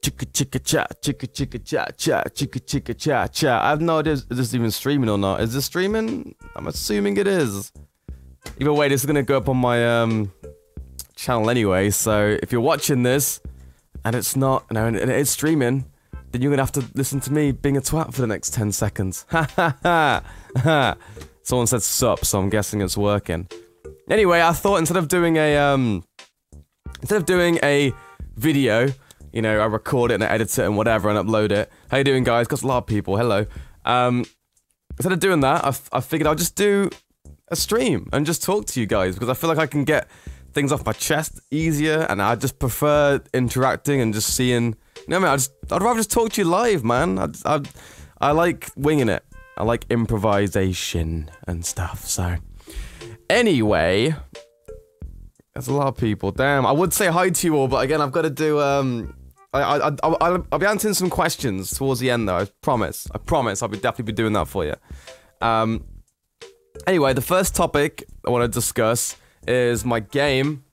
chicka chicka cha, chicka chicka cha cha, chicka chicka cha cha. I have no idea if this is even streaming or not. Is this streaming? I'm assuming it is. Either way, this is gonna go up on my channel anyway. So if you're watching this and it's not, no, and it is streaming, then you're gonna have to listen to me being a twat for the next 10 seconds. Ha ha ha ha. Someone said sup, so I'm guessing it's working. Anyway, I thought instead of doing a video, you know, I record it and I edit it and whatever and upload it. How you doing, guys? Got a lot of people. Hello. Instead of doing that, I figured I'll just do a stream and just talk to you guys because I feel like I can get things off my chest easier, and I just prefer interacting and just seeing. You know what I mean? I'd rather just talk to you live, man. I like winging it. I like improvisation and stuff. So, anyway. There's a lot of people. Damn, I would say hi to you all, but again, I've got to do, I'll be answering some questions towards the end, though. I promise. I promise I'll definitely be doing that for you. Anyway, the first topic I want to discuss is my game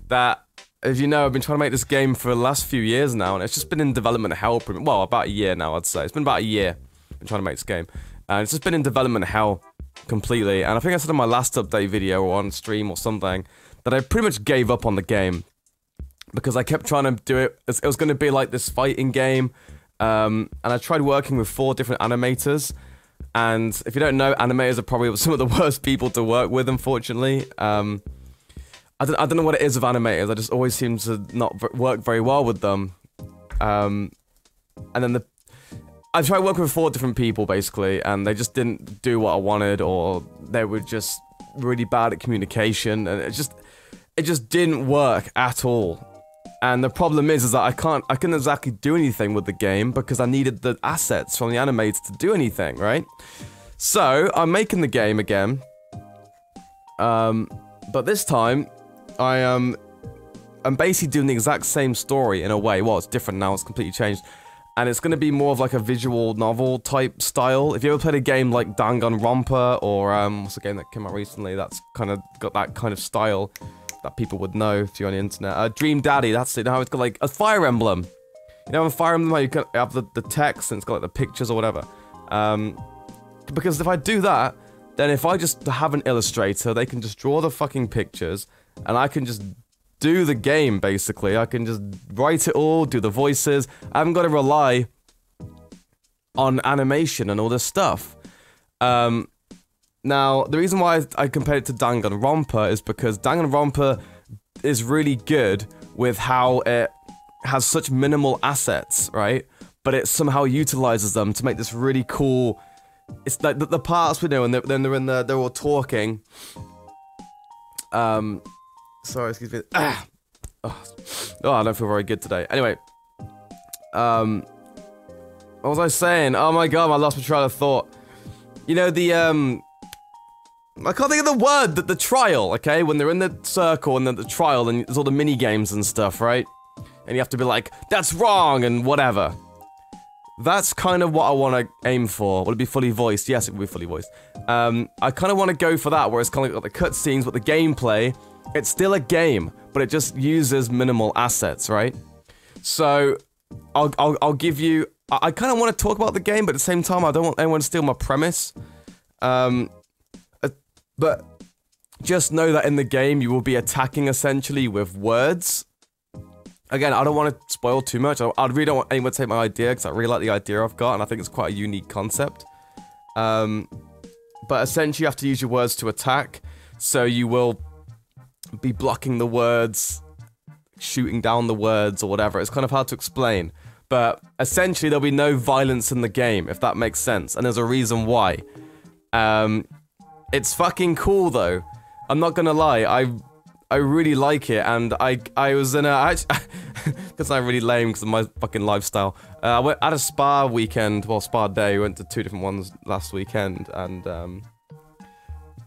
that, as you know, I've been trying to make this game for the last few years now, and it's just been in development hell, well, about a year now, I'd say. It's been about a year I've been trying to make this game. And it's just been in development hell completely, and I think I said in my last update video or on stream or something, that I pretty much gave up on the game because I kept trying to do it. It was going to be like this fighting game, and I tried working with 4 different animators. And if you don't know, animators are probably some of the worst people to work with, unfortunately. I don't know what it is with animators. I just always seem to not work very well with them. And then I tried working with 4 different people basically, and they just didn't do what I wanted, or they were just really bad at communication, and it just didn't work at all. And the problem is that I couldn't exactly do anything with the game because I needed the assets from the animator to do anything, right? So I'm making the game again, but this time I'm basically doing the exact same story in a way. Well, it's different now; it's completely changed, and it's going to be more of like a visual novel type style. If you ever played a game like Danganronpa or what's a game that came out recently that's kind of got that kind of style that people would know if you're on the internet. Dream Daddy, that's it. How it's got like a Fire Emblem. You know, a Fire Emblem where you can have the text and it's got like the pictures or whatever. Because if I do that, then if I just have an illustrator, they can just draw the fucking pictures, and I can just do the game, basically. I can just write it all, do the voices. I haven't got to rely on animation and all this stuff. Now, the reason why I compared it to Danganronpa is because Danganronpa is really good with how it has such minimal assets, right? But it somehow utilizes them to make this really cool... It's like the parts we know, and they're all talking. Sorry, excuse me. Oh, I don't feel very good today. Anyway, what was I saying? Oh my god, I lost my train of thought. You know, I can't think of the word, the trial, okay? When they're in the circle and the trial and there's all the mini games and stuff, right? And you have to be like, that's wrong and whatever. That's kind of what I want to aim for. Will it be fully voiced? Yes, it will be fully voiced. I kind of want to go for that, where it's kind of like the cutscenes, but the gameplay, it's still a game, but it just uses minimal assets, right? So, I'll give you... I kind of want to talk about the game, but at the same time, I don't want anyone to steal my premise. But just know that in the game, you will be attacking essentially with words. Again, I don't want to spoil too much. I really don't want anyone to take my idea, because I really like the idea I've got, and I think it's quite a unique concept. But essentially, you have to use your words to attack, so you will be blocking the words, shooting down the words, or whatever. It's kind of hard to explain. But essentially, there'll be no violence in the game, if that makes sense, and there's a reason why. It's fucking cool, though. I'm not gonna lie, I really like it, and I was in a... Because I'm really lame because of my fucking lifestyle. I went at a spa weekend, well, spa day, we went to 2 different ones last weekend, and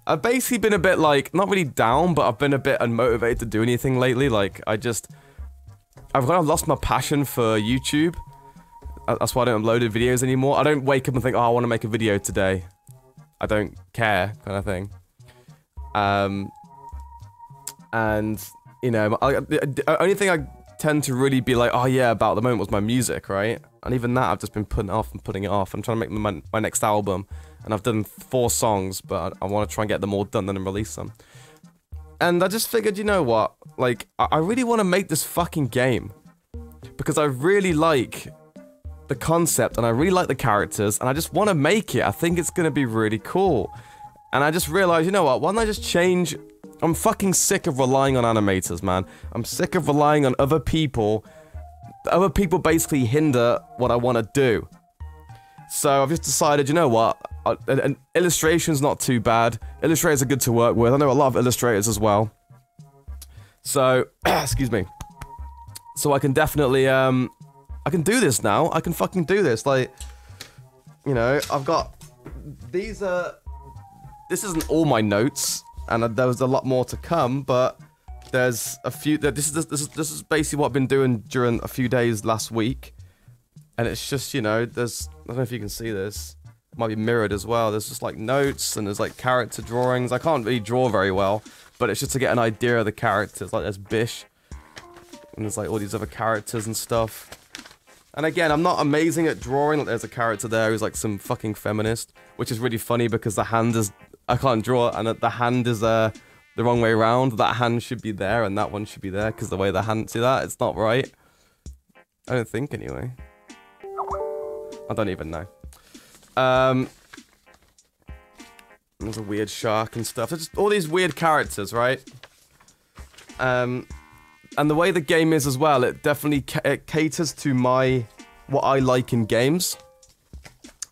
I've basically been a bit like, not really down, but I've been a bit unmotivated to do anything lately. Like, I've kind of lost my passion for YouTube. That's why I don't upload videos anymore. I don't wake up and think, oh, I want to make a video today. I don't care, kind of thing. And, you know, the only thing I tend to really be like, oh yeah, about the moment was my music, right? And even that, I've just been putting it off and putting it off. I'm trying to make my next album, and I've done 4 songs, but I want to try and get them all done and release them. And I just figured, you know what? Like, I really want to make this fucking game. Because I really like the concept, and I really like the characters, and I just want to make it. I think it's going to be really cool. And I just realized, you know what? Why don't I just change... I'm fucking sick of relying on animators, man. I'm sick of relying on other people. Other people basically hinder what I want to do. So I've just decided, you know what? An illustration's not too bad. Illustrators are good to work with. I know a lot of illustrators as well. So, excuse me. So I can definitely, I can do this now. I can fucking do this. Like, you know, I've got... These are... This isn't all my notes. And there was a lot more to come, but there's a few. This is basically what I've been doing during a few days last week, and it's just, you know, there's, I don't know if you can see this. It might be mirrored as well. There's just like notes and there's like character drawings. I can't really draw very well, but it's just to get an idea of the characters. Like there's Bish, and there's like all these other characters and stuff. And again, I'm not amazing at drawing. Like there's a character there who's like some fucking feminist, which is really funny because the hand is. I can't draw, and the hand is the wrong way around. That hand should be there, and that one should be there, because the way the hand... See that? It's not right. I don't think, anyway. I don't even know. There's a weird shark and stuff. There's just all these weird characters, right? And the way the game is as well, it definitely it caters to what I like in games.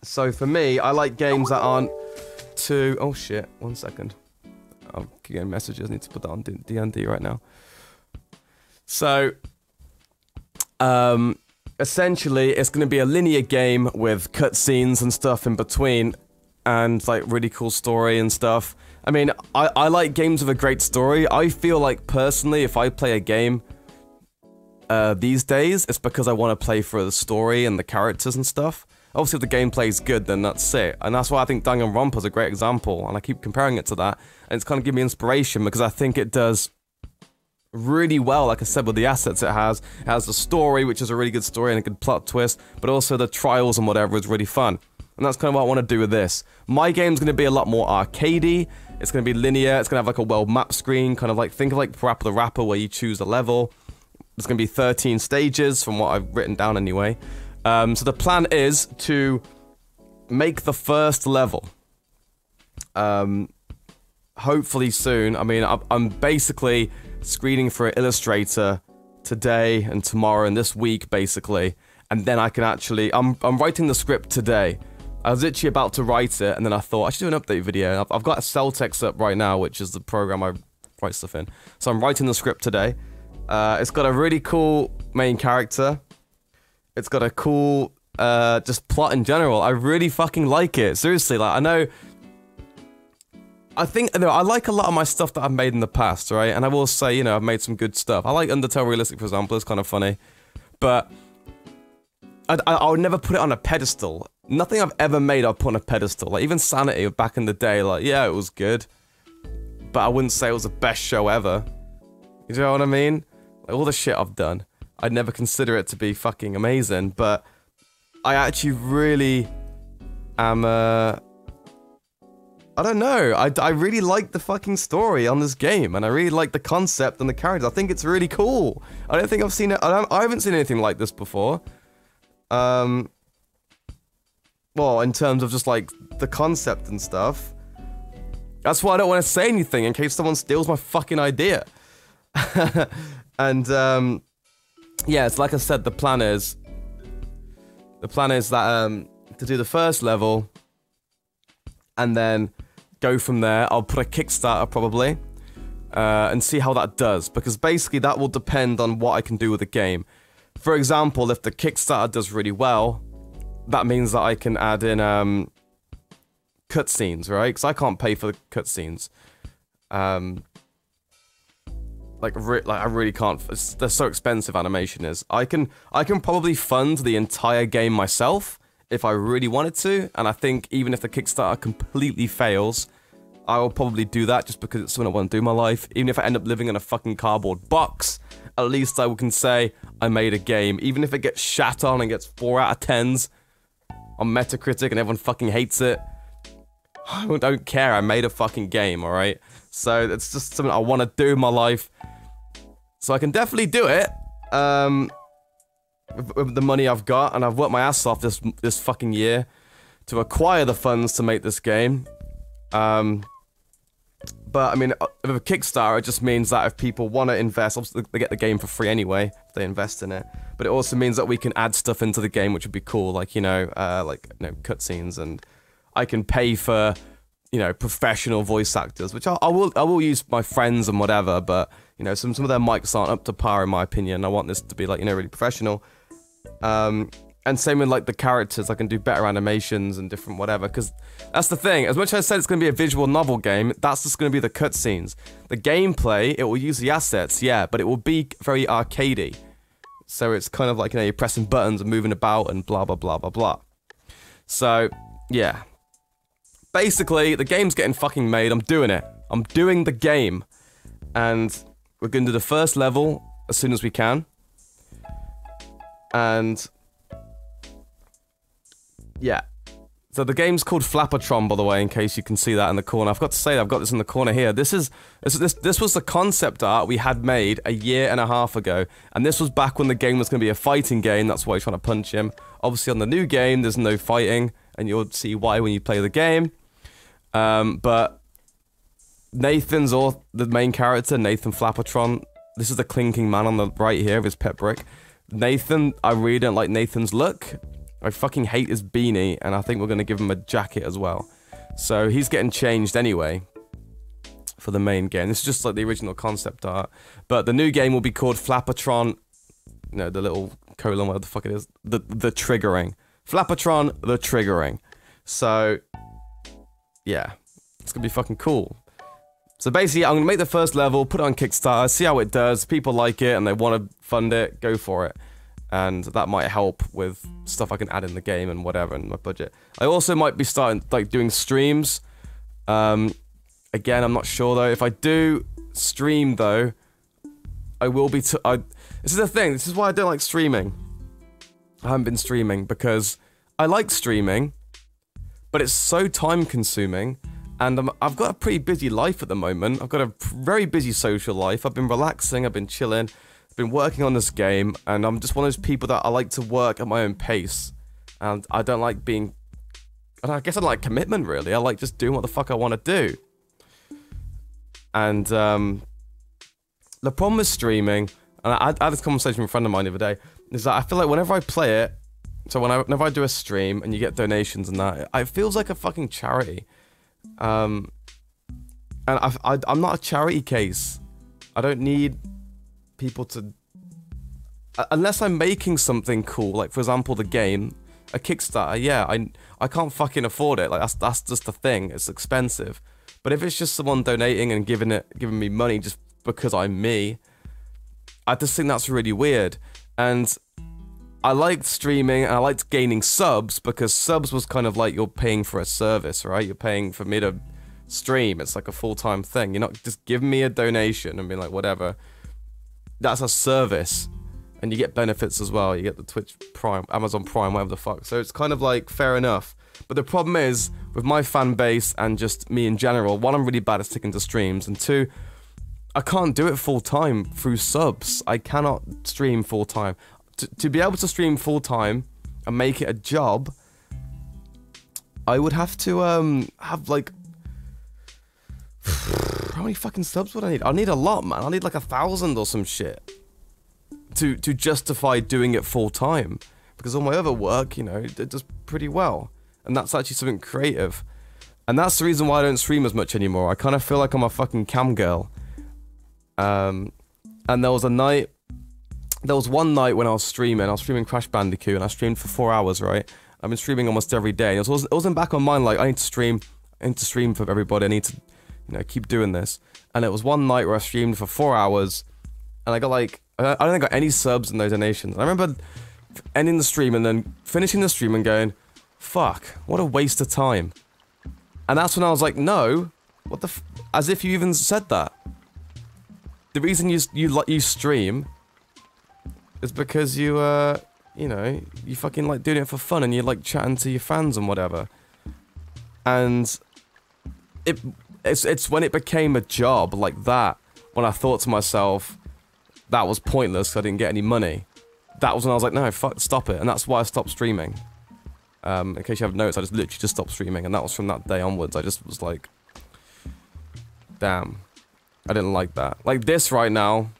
So for me, I like games that aren't too... Oh shit, 1 second. I'm getting messages, I need to put that on D&D right now. So, essentially, it's going to be a linear game with cutscenes and stuff in between, and like really cool story and stuff. I mean, I like games with a great story. I feel like, personally, if I play a game these days, it's because I want to play for the story and the characters and stuff. Obviously, if the gameplay is good, then that's it. And that's why I think Danganronpa is a great example, and I keep comparing it to that. And it's kind of giving me inspiration, because I think it does really well, like I said, with the assets it has. It has the story, which is a really good story and a good plot twist, but also the trials and whatever is really fun. And that's kind of what I want to do with this. My game's going to be a lot more arcadey. It's going to be linear. It's going to have like a world map screen, kind of like, think of like Parappa the Rapper, where you choose a level. There's going to be 13 stages, from what I've written down anyway. So the plan is to make the first level. Hopefully soon. I mean, I'm basically screening for an illustrator today and tomorrow and this week, basically. And then I can actually... I'm writing the script today. I was literally about to write it, and then I thought, I should do an update video. I've got a Celtex up right now, which is the program I write stuff in. So I'm writing the script today. It's got a really cool main character. It's got a cool, just plot in general. I really fucking like it. Seriously, like, I know... I think, you know, I like a lot of my stuff that I've made in the past, right? And I will say, you know, I've made some good stuff. I like Undertale Realistic, for example. It's kind of funny. But... I would never put it on a pedestal. Nothing I've ever made I've put on a pedestal. Like, even Sanity back in the day, like, yeah, it was good. But I wouldn't say it was the best show ever. You know what I mean? Like, all the shit I've done, I'd never consider it to be fucking amazing, but I actually really am, I don't know, I really like the fucking story on this game, and I really like the concept and the characters. I think it's really cool. I don't think I've seen it, I haven't seen anything like this before. Well, in terms of just, like, the concept and stuff. That's why I don't want to say anything, in case someone steals my fucking idea. And, yeah, it's like I said, the plan is that, to do the first level, and then go from there. I'll put a Kickstarter, probably, and see how that does, because basically that will depend on what I can do with the game. For example, if the Kickstarter does really well, that means that I can add in, cutscenes, right? Because I can't pay for the cutscenes. Like, I really can't. They're so expensive, animation is. I can probably fund the entire game myself if I really wanted to, and I think even if the Kickstarter completely fails, I will probably do that just because it's something I want to do in my life. Even if I end up living in a fucking cardboard box, at least I can say I made a game. Even if it gets shat on and gets 4 out of 10s on Metacritic and everyone fucking hates it, I don't care. I made a fucking game, alright? So it's just something I want to do in my life. So I can definitely do it. With the money I've got, and I've worked my ass off this fucking year to acquire the funds to make this game. But I mean, with a Kickstarter, it just means that if people want to invest, obviously they get the game for free anyway if they invest in it. But it also means that we can add stuff into the game, which would be cool, like cutscenes, and I can pay for, professional voice actors, which I will use my friends and whatever. But some of their mics aren't up to par in my opinion. I want this to be like really professional. And same with like the characters, I can do better animations and different whatever, because that's the thing. As much as I said it's going to be a visual novel game, that's just going to be the cutscenes. The gameplay, it will use the assets, yeah, but it will be very arcadey. So it's kind of like, you're pressing buttons and moving about and blah, blah, blah, blah, blah. So, yeah. Basically, the game's getting fucking made. I'm doing it. I'm doing the game. And we're going to do the first level as soon as we can. And yeah. So the game's called Flappertron, by the way, in case you can see that in the corner. I've got to say that I've got this in the corner here. This was the concept art we had made a year and a half ago. And this was back when the game was going to be a fighting game. That's why you're trying to punch him. Obviously on the new game, there's no fighting. And you'll see why when you play the game. But Nathan's the main character, Nathan Flappertron. This is the clinking man on the right here of his pet brick. Nathan, I really don't like Nathan's look. I fucking hate his beanie, and I think we're going to give him a jacket as well. So he's getting changed anyway for the main game. This is just like the original concept art. But the new game will be called Flappertron, the little colon, whatever the fuck it is. The triggering. Flappertron, the triggering. So, yeah. It's going to be fucking cool. So basically, I'm going to make the first level, put it on Kickstarter, see how it does. People like it and they want to fund it, go for it. And that might help with stuff I can add in the game and whatever in my budget. I also might be starting, doing streams. Again, I'm not sure though. If I do stream though, I will be this is the thing, this is why I don't like streaming. I haven't been streaming because I like streaming, but it's so time consuming. And I've got a pretty busy life at the moment. I've got a very busy social life. I've been relaxing, I've been chilling. Been working on this game, and I'm just one of those people that I like to work at my own pace, and I don't like being, I guess I don't like commitment really. I like just doing what the fuck I want to do. And the problem with streaming, and I had this conversation with a friend of mine the other day, is that I feel like whenever I play it, so whenever I do a stream and you get donations and that, it feels like a fucking charity. And I'm not a charity case. I don't need people to, unless I'm making something cool, like for example the game, a Kickstarter, yeah, I can't fucking afford it, like that's just the thing, it's expensive. But if it's just someone donating and giving me money just because I'm me, I just think that's really weird. And I liked streaming and I liked gaining subs, because subs was kind of like you're paying for a service, right? You're paying for me to stream, it's like a full-time thing. You're not just giving me a donation and being like, whatever. That's a service, and you get benefits as well. You get the Twitch Prime, Amazon Prime, whatever the fuck. So it's kind of like fair enough. But the problem is, with my fan base and just me in general, one, I'm really bad at sticking to streams, and two, I can't do it full time through subs. I cannot stream full time. To be able to stream full time and make it a job, I would have to have like, how many fucking subs would I need? I need a lot, man. I need like 1,000 or some shit to justify doing it full time. Because all my other work, it does pretty well. And that's actually something creative. And that's the reason why I don't stream as much anymore. I kind of feel like I'm a fucking cam girl. And there was one night when I was streaming Crash Bandicoot, and I streamed for 4 hours, right? I've been streaming almost every day. And it wasn't back on mine like, I need to stream for everybody. I need to, keep doing this. And it was one night where I streamed for 4 hours, and I got like, I don't think I got any subs and no donations. I remember ending the stream and then finishing the stream and going, fuck, what a waste of time. And that's when I was like, no, What the as if you even said that. The reason you stream is because you know, you fucking like doing it for fun and you like chatting to your fans and whatever. And it's when it became a job like that, when I thought to myself, that was pointless because I didn't get any money. That was when I was like, no, fuck, stop it. And that's why I stopped streaming. In case you haven't noticed, I just literally just stopped streaming, and that was from that day onwards. I just was like, damn, I didn't like that. Like this right now,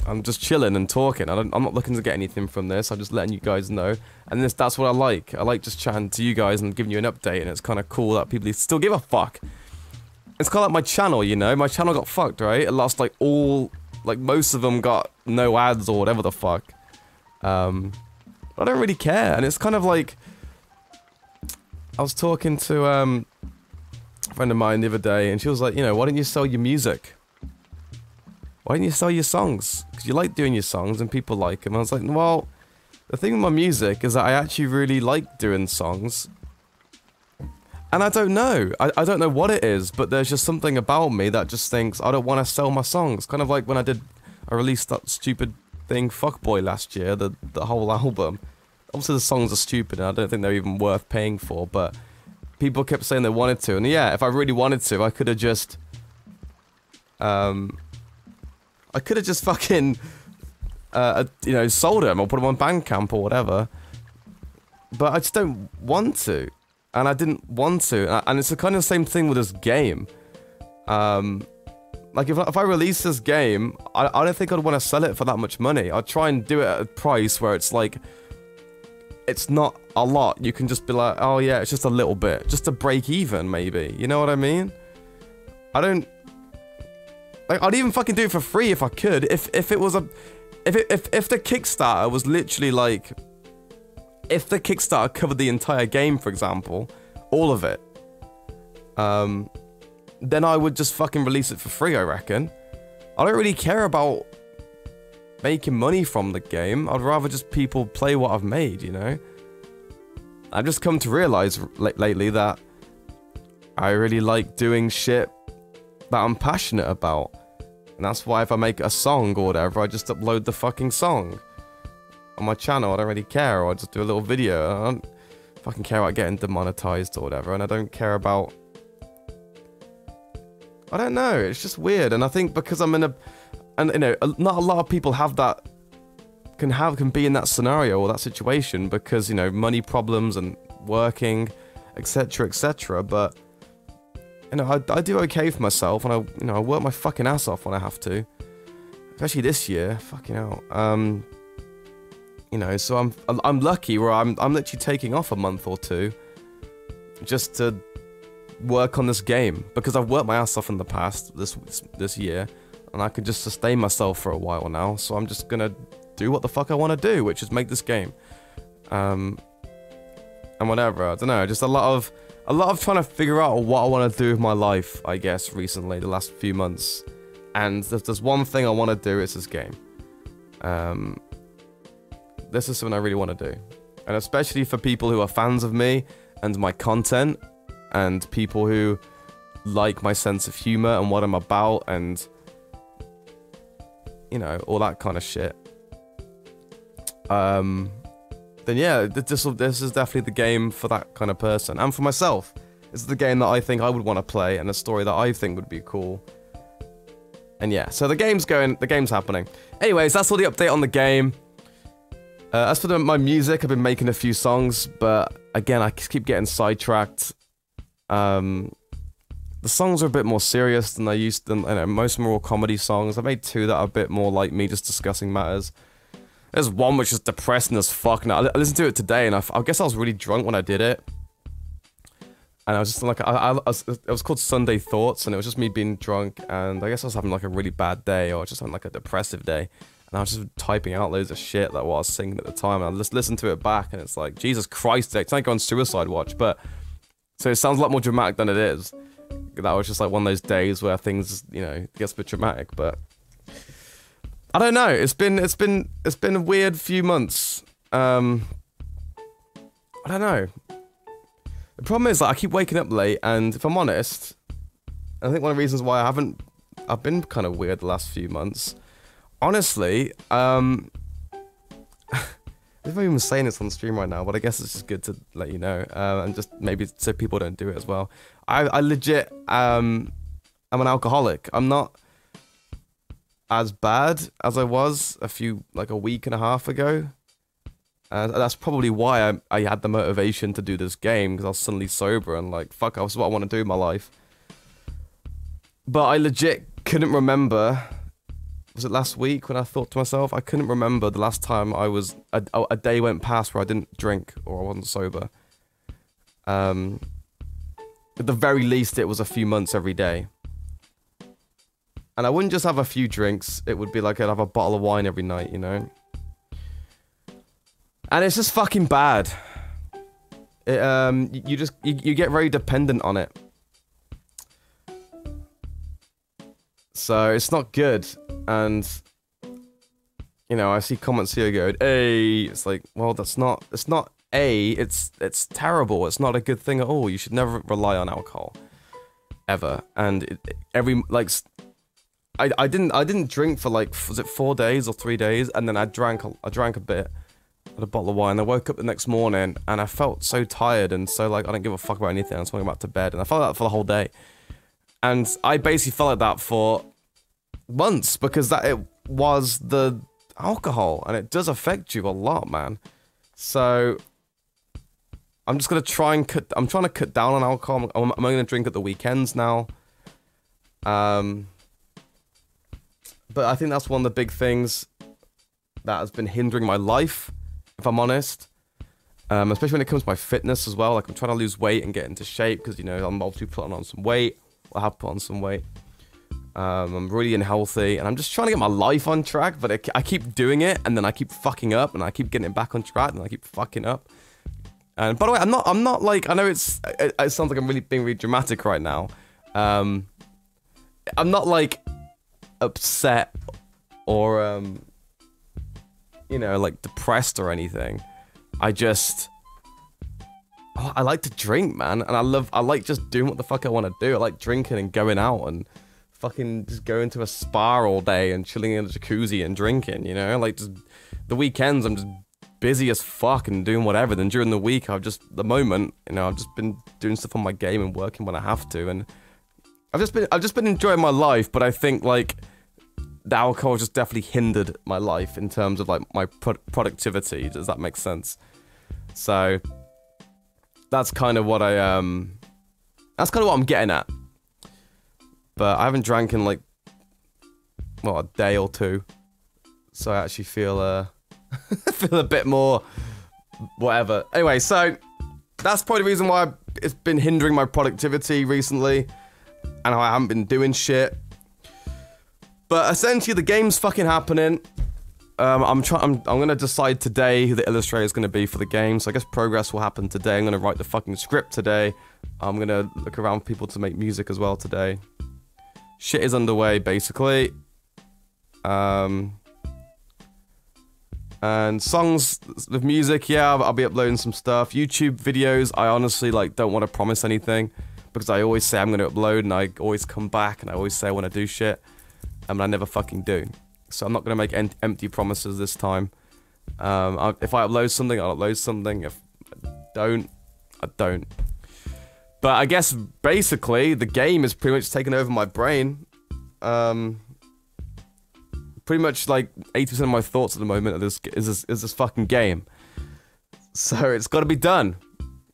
I'm just chilling and talking. I'm not looking to get anything from this. I'm just letting you guys know. And that's what I like. I like just chatting to you guys and giving you an update, and it's kind of cool that people still give a fuck. It's kind of like my channel, you know? My channel got fucked, right? It lost like most of them got no ads or whatever the fuck. I don't really care, and it's kind of like, I was talking to a friend of mine the other day, and she was like, you know, why don't you sell your music? Why don't you sell your songs? Because you like doing your songs and people like them. I was like, well, the thing with my music is that I actually really like doing songs. And I don't know. I don't know what it is, but there's just something about me that just thinks I don't want to sell my songs. Kind of like when I released that stupid thing, Fuckboy, last year, the whole album. Obviously the songs are stupid and I don't think they're even worth paying for, but people kept saying they wanted to, and yeah, if I really wanted to, I could have just fucking you know, sold them or put them on Bandcamp or whatever, but I just don't want to, and I didn't want to, and it's the kind of same thing with this game. Like if I release this game, I don't think I'd want to sell it for that much money. I'd try and do it at a price where it's like, it's not a lot. You can just be like, oh yeah, it's just a little bit, just to break even, maybe. You know what I mean? I don't. Like, I'd even fucking do it for free if I could. If it was a, if the Kickstarter was literally like, if the Kickstarter covered the entire game, for example, all of it, then I would just fucking release it for free, I reckon. I don't really care about making money from the game. I'd rather just people play what I've made, you know? I've just come to realize lately that I really like doing shit that I'm passionate about. And that's why if I make a song or whatever, I just upload the fucking song on my channel. I don't really care, or I just do a little video. I don't fucking care about getting demonetized or whatever, and I don't care about... I don't know, it's just weird, and I think because I'm in a... And, you know, not a lot of people have that... Can be in that scenario or that situation because, you know, money problems and working, etc, etc, but... You know, I do okay for myself, and I work my fucking ass off when I have to. Especially this year, fucking hell. You know, so I'm lucky where I'm literally taking off a month or two just to work on this game, because I've worked my ass off in the past this year, and I can just sustain myself for a while now. So I'm just gonna do what the fuck I want to do, which is make this game, and whatever. I don't know, just a lot of trying to figure out what I want to do with my life, I guess, recently, the last few months. And if there's one thing I want to do, it's this game. This is something I really want to do. And especially for people who are fans of me and my content, and people who like my sense of humor and what I'm about, and, you know, all that kind of shit. Then yeah, this is definitely the game for that kind of person. And for myself, this is the game that I think I would want to play, and a story that I think would be cool. And yeah, so the game's happening. Anyways, that's all the update on the game. As for my music, I've been making a few songs, but again, I keep getting sidetracked. The songs are a bit more serious than I used to. I know, most of them are all comedy songs. I made two that are a bit more like me just discussing matters. There's one which is depressing as fuck. Now, I listened to it today, and I guess I was really drunk when I did it. And I was just like, it was called Sunday Thoughts, and it was just me being drunk, and I guess I was having like a really bad day, or just having like a depressive day. And I was just typing out loads of shit like what I was singing at the time, and I just listened to it back, and it's like, Jesus Christ, it's like on suicide watch, but... So it sounds a lot more dramatic than it is. That was just like one of those days where things, you know, gets a bit dramatic, but... I don't know, it's been a weird few months. I don't know. The problem is that I keep waking up late, and if I'm honest, I think one of the reasons why I've been kind of weird the last few months. Honestly, I'm not even saying this on stream right now, but I guess it's just good to let you know, and just maybe so people don't do it as well. I legit, I'm an alcoholic. I'm not as bad as I was a week and a half ago. That's probably why I had the motivation to do this game, because I was suddenly sober and like, fuck, that's what I want to do in my life. But I legit couldn't remember, was it last week when I thought to myself, I couldn't remember the last time I was, a day went past where I didn't drink or I wasn't sober. At the very least, it was a few months every day. And I wouldn't just have a few drinks, it would be like I'd have a bottle of wine every night, you know? And it's just fucking bad. You get very dependent on it. So it's not good. And you know, I see comments here going, "Hey," it's like, well, it's not it's terrible. It's not a good thing at all. You should never rely on alcohol ever. And I didn't drink for like, was it 4 days or 3 days, and then I drank a bit. Had a bottle of wine. I woke up the next morning and I felt so tired and so like I don't give a fuck about anything. I was going back to bed and I felt like that for the whole day. And I basically felt like that for months because it was the alcohol and it does affect you a lot, man. So I'm just gonna try and I'm trying to cut down on alcohol. I'm only gonna drink at the weekends now. But I think that's one of the big things that has been hindering my life, if I'm honest. Especially when it comes to my fitness as well. Like, I'm trying to lose weight and get into shape because, you know, I'm obviously putting on some weight. I have put on some weight. I'm really unhealthy and I'm just trying to get my life on track, but I keep doing it and then I keep fucking up and I keep getting it back on track and I keep fucking up. And by the way, I'm not like, I know it sounds like I'm being really dramatic right now. I'm not like upset or you know, like depressed or anything. I like to drink, man, and I like just doing what the fuck I want to do. I like drinking and going out and fucking just going to a spa all day and chilling in a jacuzzi and drinking, you know? Like, just the weekends I'm just busy as fuck and doing whatever. Then during the week I've just been doing stuff on my game and working when I have to, and I've just been enjoying my life. But I think like the alcohol just definitely hindered my life in terms of like my productivity. Does that make sense? So that's kind of what that's kind of what I'm getting at. But I haven't drank in like, well, a day or two, so I actually feel feel a bit more whatever. Anyway, so that's probably the reason why it's been hindering my productivity recently, and I haven't been doing shit. But essentially, the game's fucking happening. I'm gonna decide today who the illustrator is gonna be for the game. So I guess progress will happen today. I'm gonna write the fucking script today. I'm gonna look around for people to make music as well today. Shit is underway, basically. And songs with music, yeah, I'll be uploading some stuff. YouTube videos, I honestly like don't want to promise anything because I always say I'm gonna upload and I always come back and I always say I want to do shit, and I never fucking do. So I'm not gonna make empty promises this time. If I upload something, I'll upload something. If I don't, I don't. But I guess basically the game is pretty much taken over my brain. Pretty much like 80% of my thoughts at the moment is this fucking game. So it's got to be done,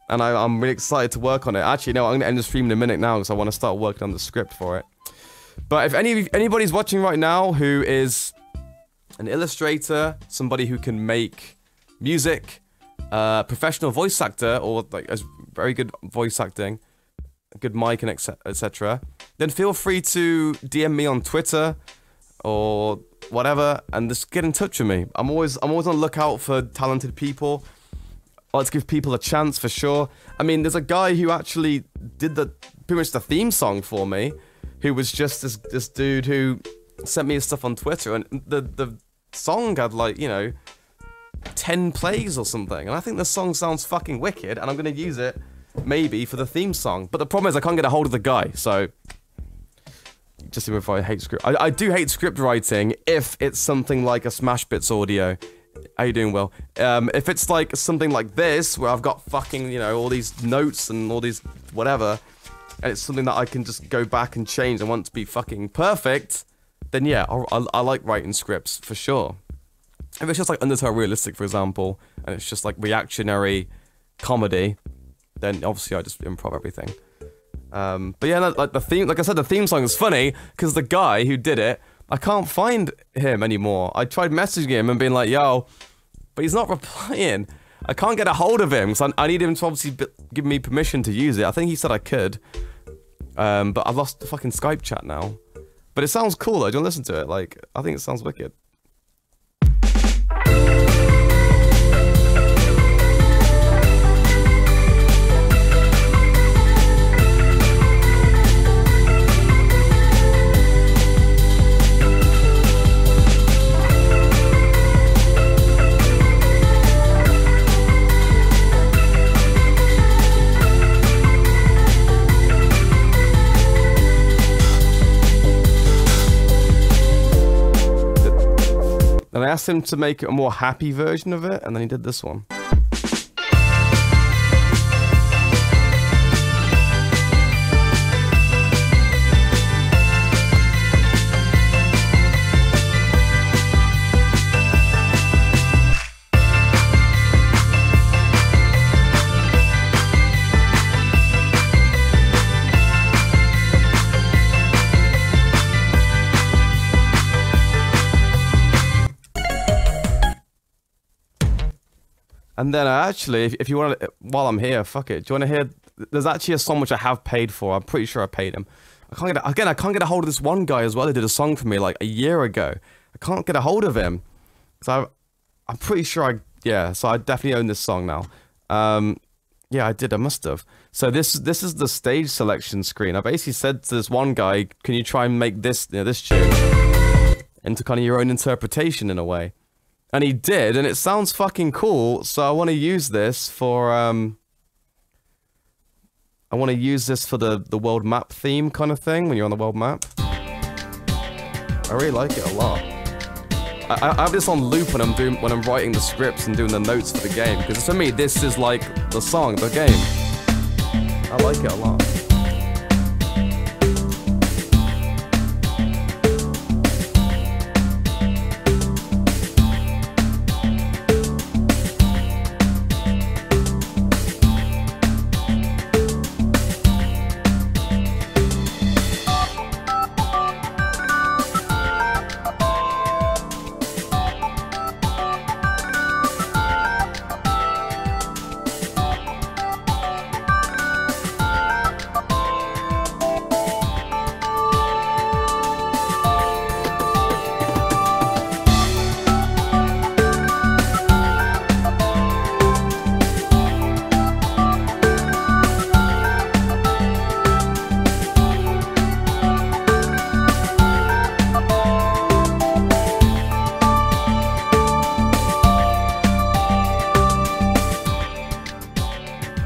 and I'm really excited to work on it. Actually, no, I'm gonna end the stream in a minute now because I want to start working on the script for it. But if anybody's watching right now who is an illustrator, somebody who can make music, professional voice actor, or like a very good voice acting, a good mic and etc., then feel free to DM me on Twitter or whatever and just get in touch with me. I'm always on the lookout for talented people. I like to give people a chance for sure. I mean, there's a guy who actually did pretty much the theme song for me, who was just this dude who sent me his stuff on Twitter, and the song had like, you know, 10 plays or something, and I think the song sounds fucking wicked, and I'm gonna use it maybe for the theme song. But the problem is I can't get a hold of the guy, so just if I hate script. I do hate script writing if it's something like a Smashbits audio. How you doing, Will? If it's like something like this, where I've got fucking, you know, all these notes and all these whatever, and it's something that I can just go back and change and want to be fucking perfect, then yeah, I like writing scripts, for sure. If it's just like Undertale Realistic, for example, and it's just like reactionary comedy, then obviously I just improv everything. But yeah, like the theme, like I said, the theme song is funny, because the guy who did it, I can't find him anymore. I tried messaging him and being like, yo, but he's not replying. I can't get a hold of him, because I need him to obviously give me permission to use it. I think he said I could. But I've lost the fucking Skype chat now. But it sounds cool though, do you want to listen to it? Like, I think it sounds wicked. And I asked him to make a more happy version of it, and then he did this one. And then actually, if you want to, while I'm here, fuck it. Do you want to hear? There's actually a song which I have paid for. I'm pretty sure I paid him. I can't get a hold of this one guy as well who did a song for me like a year ago. I can't get a hold of him. So I'm pretty sure so I definitely own this song now. Yeah, I did. I must have. So this is the stage selection screen. I basically said to this one guy, can you try and make this, this tune into kind of your own interpretation in a way? And he did, and it sounds fucking cool, so I want to use this for, I want to use this for the world map theme kind of thing, when you're on the world map. I really like it a lot. I have this on loop when I'm writing the scripts and doing the notes for the game, because for me, this is like the song, the game. I like it a lot.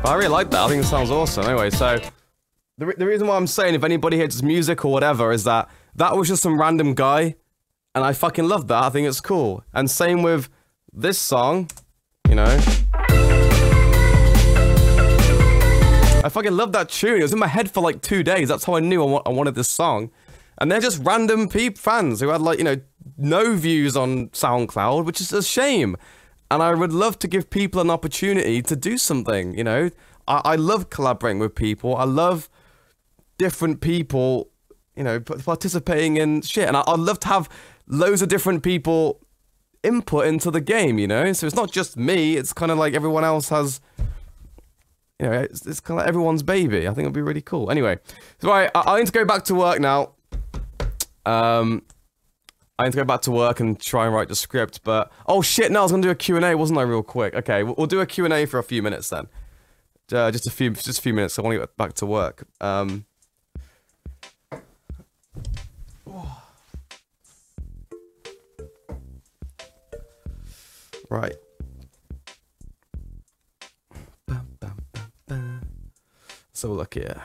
But I really like that. I think it sounds awesome. Anyway, so the reason why I'm saying if anybody hits music or whatever is that was just some random guy, and I fucking love that. I think it's cool. And same with this song, you know. I fucking love that tune. It was in my head for like 2 days. That's how I knew I wanted this song. And they're just random fans who had like, you know, no views on SoundCloud, which is a shame. And I would love to give people an opportunity to do something, you know? I love collaborating with people. I love different people, you know, participating in shit. And I'd love to have loads of different people input into the game, you know? So it's not just me. It's kind of like everyone else has, you know, it's kind of like everyone's baby. I think it'd be really cool. Anyway, so I need to go back to work now. I need to go back to work and try and write the script, but... Oh shit, no, I was gonna do a Q&A, wasn't I, real quick? Okay, we'll do a Q&A for a few minutes then. Just a few minutes, I want to get back to work. Right. Let's have a look here.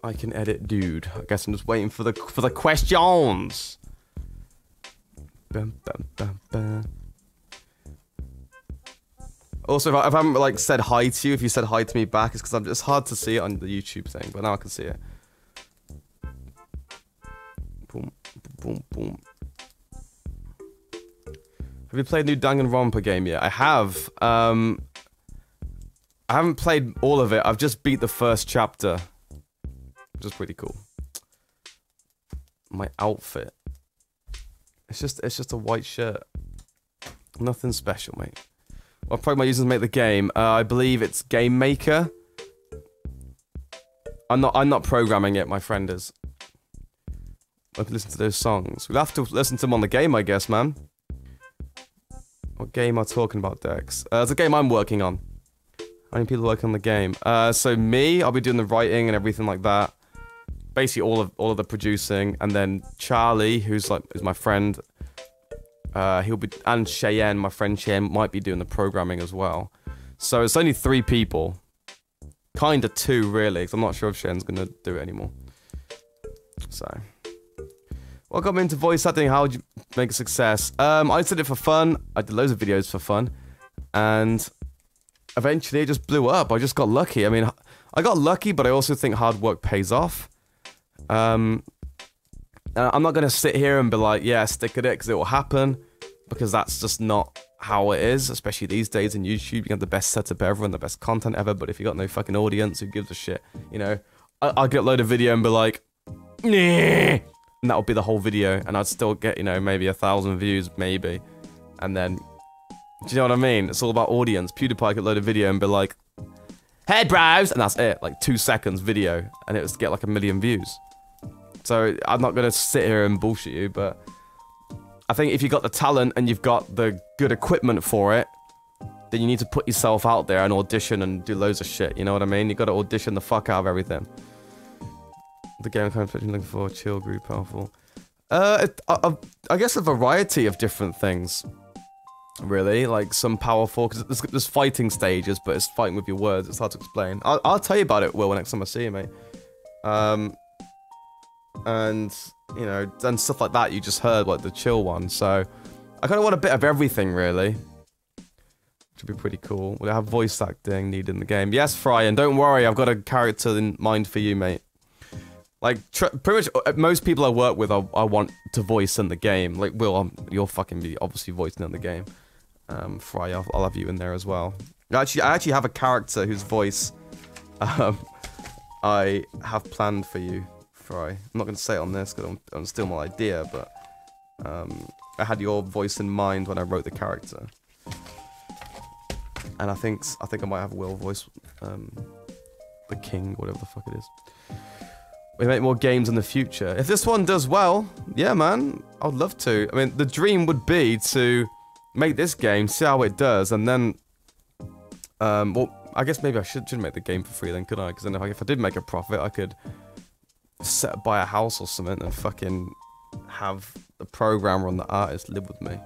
I can edit, dude. I guess I'm just waiting for the questions. Bum, bum, bum, bum. Also, if I haven't like said hi to you, if you said hi to me back, it's because it's hard to see it on the YouTube thing, but now I can see it. Boom, boom, boom. Have you played new Danganronpa game yet? I have. I haven't played all of it. I've just beat the first chapter, which is pretty cool. My outfit. It's just a white shirt. Nothing special, mate. What program I use to make the game? I believe it's Game Maker. I'm not programming it. My friend is. I've listened to those songs. We'll have to listen to them on the game, I guess, man. What game am I talking about, Dex? It's a game I'm working on. How many people working on the game? So me, I'll be doing the writing and everything like that. Basically, all of the producing, and then Charlie, who's my friend. He'll be, and Cheyenne, my friend Cheyenne, might be doing the programming as well. So it's only 3 people. Kinda 2, really, because I'm not sure if Cheyenne's gonna do it anymore. So. What got me into voice acting? How would you make a success? I did it for fun. I did loads of videos for fun. And eventually it just blew up. I just got lucky. I mean, I got lucky, but I also think hard work pays off. I'm not going to sit here and be like, yeah, stick at it, because it will happen. Because that's just not how it is, especially these days in YouTube. You have the best setup ever and the best content ever, but if you got no fucking audience, who gives a shit? You know, I'll get a load of video and be like, nah, and that'll be the whole video, and I'd still get, you know, maybe 1,000 views, maybe. And then, do you know what I mean? It's all about audience. PewDiePie could load a video and be like, hey bros, and that's it, like 2 seconds video, and it was to get like 1 million views. So I'm not gonna sit here and bullshit you, but I think if you've got the talent and you've got the good equipment for it, then you need to put yourself out there and audition and do loads of shit, you know what I mean? You gotta audition the fuck out of everything. The game kind of looking for chill, group, powerful. I guess a variety of different things, really. Like some powerful, because there's fighting stages, but it's fighting with your words. It's hard to explain. I'll tell you about it, Will, next time I see you, mate. And you know, and stuff like that you just heard, like the chill one. So I kind of want a bit of everything, really. Which would be pretty cool. We'll have voice acting needed in the game. Yes, Fry, and don't worry, I've got a character in mind for you, mate. Like, pretty much most people I work with, I want to voice in the game. Like, Will, you'll fucking be obviously voicing in the game. Fry, I'll have you in there as well. I actually have a character whose voice I have planned for you, Fry. I'm not going to say it on this because I'm still my idea, but I had your voice in mind when I wrote the character. And I think I might have Will voice the king, whatever the fuck it is. We make more games in the future. If this one does well, yeah, man, I'd love to. I mean, the dream would be to make this game, see how it does, and then, well, I guess maybe I should make the game for free then, couldn't I? Because then if I did make a profit, I could buy a house or something and fucking have the programmer and the artist live with me.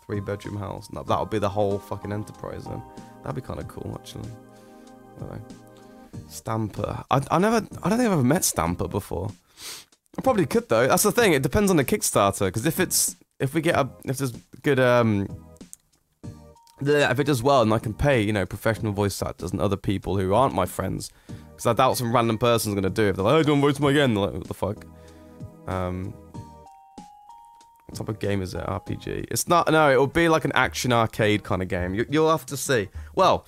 3-bedroom house. No, that would be the whole fucking enterprise then. That'd be kind of cool, actually. Anyway. Stamper. I don't think I've ever met Stamper before. I probably could though. That's the thing. It depends on the Kickstarter. Because if there's good if it does well and I can pay, you know, professional voice actors and other people who aren't my friends, because I doubt some random person's gonna do it. If they're like, oh, don't voice me again. They're like, what the fuck? What type of game is it? RPG? It's not. No, it will be like an action arcade kind of game. You'll have to see. Well,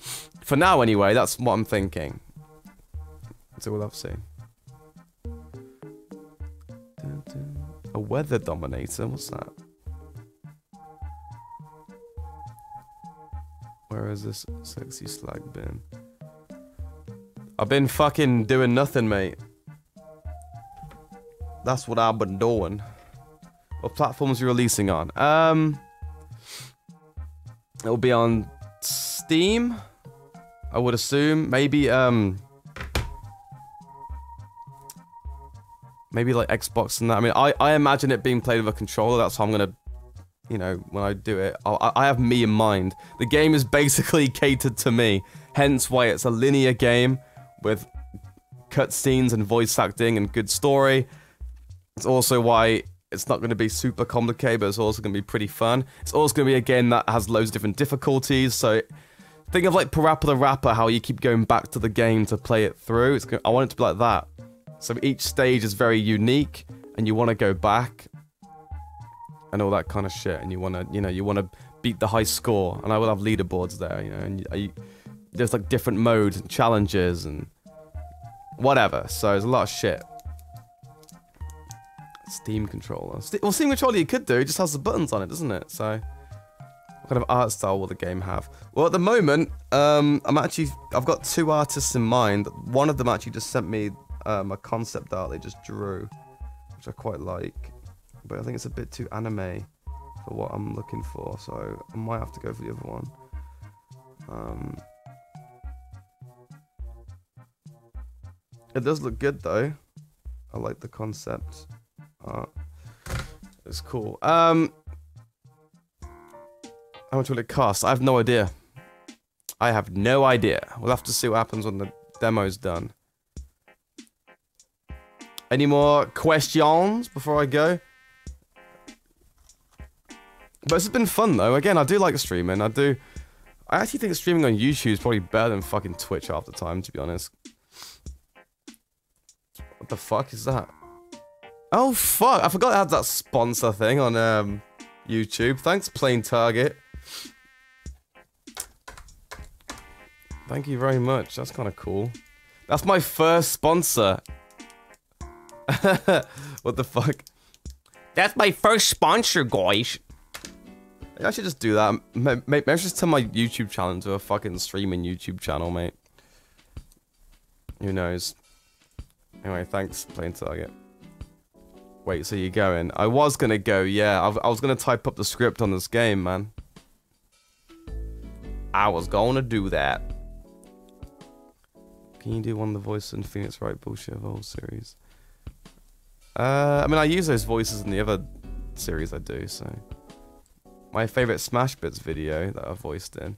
for now anyway, that's what I'm thinking. So we'll have to see. A weather dominator? What's that? Where has this sexy slag been? I've been fucking doing nothing, mate. That's what I've been doing. What platforms are you releasing on? It'll be on Steam, I would assume. Maybe, maybe like Xbox and that. I mean, I imagine it being played with a controller. That's how I'm gonna, you know, when I do it. I have me in mind. The game is basically catered to me. Hence why it's a linear game with cutscenes and voice acting and good story. It's also why it's not going to be super complicated, but it's also going to be pretty fun. It's also going to be a game that has loads of different difficulties, so think of like Parappa the Rapper, how you keep going back to the game to play it through. I want it to be like that. So each stage is very unique, and you want to go back, and all that kind of shit, and you want to, you want to beat the high score, and I will have leaderboards there, and there's like different modes and challenges and whatever, so there's a lot of shit. Steam controller. Well, Steam controller you could do, it just has the buttons on it, doesn't it? So, what kind of art style will the game have? Well, at the moment, I've got 2 artists in mind. One of them actually just sent me a concept art they just drew, which I quite like, but I think it's a bit too anime for what I'm looking for, so I might have to go for the other one. It does look good though. I like the concept art. It's cool. How much will it cost? I have no idea. I have no idea. We'll have to see what happens when the demo's done. Any more questions before I go? But it's been fun though. Again, I do like streaming. I actually think streaming on YouTube is probably better than fucking Twitch half the time, to be honest. What the fuck is that? Oh fuck! I forgot I had that sponsor thing on YouTube. Thanks, Plain Target. Thank you very much. That's kind of cool. That's my first sponsor. What the fuck? That's my first sponsor, guys. I should just do that. Maybe I should just turn my YouTube channel into a fucking streaming YouTube channel, mate. Who knows? Anyway, thanks, Plain Target. Wait, so you're going? I was gonna go, yeah. I was gonna type up the script on this game, man. I was gonna do that. Can you do one of the voices in Phoenix Wright bullshit of the whole series? I mean, I use those voices in the other series I do, so... My favorite Smash Bits video that I voiced in.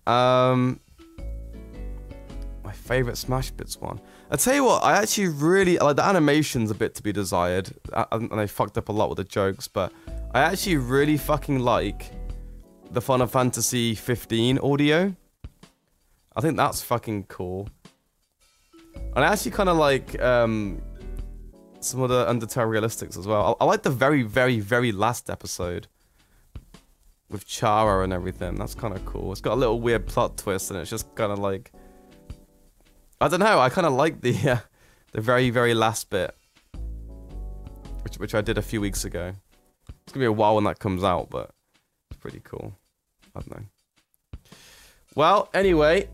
My favorite Smash Bits one. I tell you what, I actually really like the animation's a bit to be desired, and they fucked up a lot with the jokes. But I actually really fucking like the Final Fantasy 15 audio. I think that's fucking cool. And I actually kind of like some of the Undertale Realistics as well. I like the very, very, very last episode with Chara and everything. That's kind of cool. It's got a little weird plot twist, and it's just kind of like, I don't know. I kind of like the very, very last bit, which I did a few weeks ago. It's gonna be a while when that comes out, but it's pretty cool. I don't know. Well, anyway,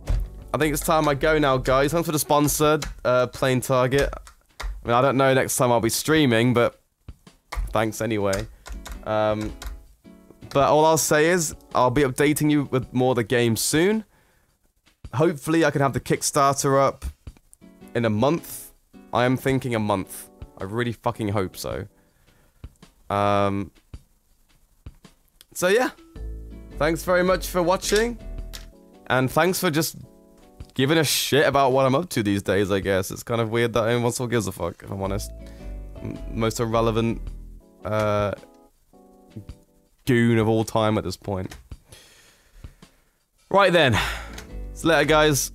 I think it's time I go now, guys. Thanks for the sponsor, Plain Target. I mean, I don't know next time I'll be streaming, but thanks anyway. But all I'll say is, I'll be updating you with more of the game soon. Hopefully, I can have the Kickstarter up in a month. I am thinking a month. I really fucking hope so. So yeah. Thanks very much for watching. And thanks for just giving a shit about what I'm up to these days, I guess. It's kind of weird that anyone still gives a fuck, if I'm honest. Most irrelevant, goon of all time at this point. Right then. See you later, guys.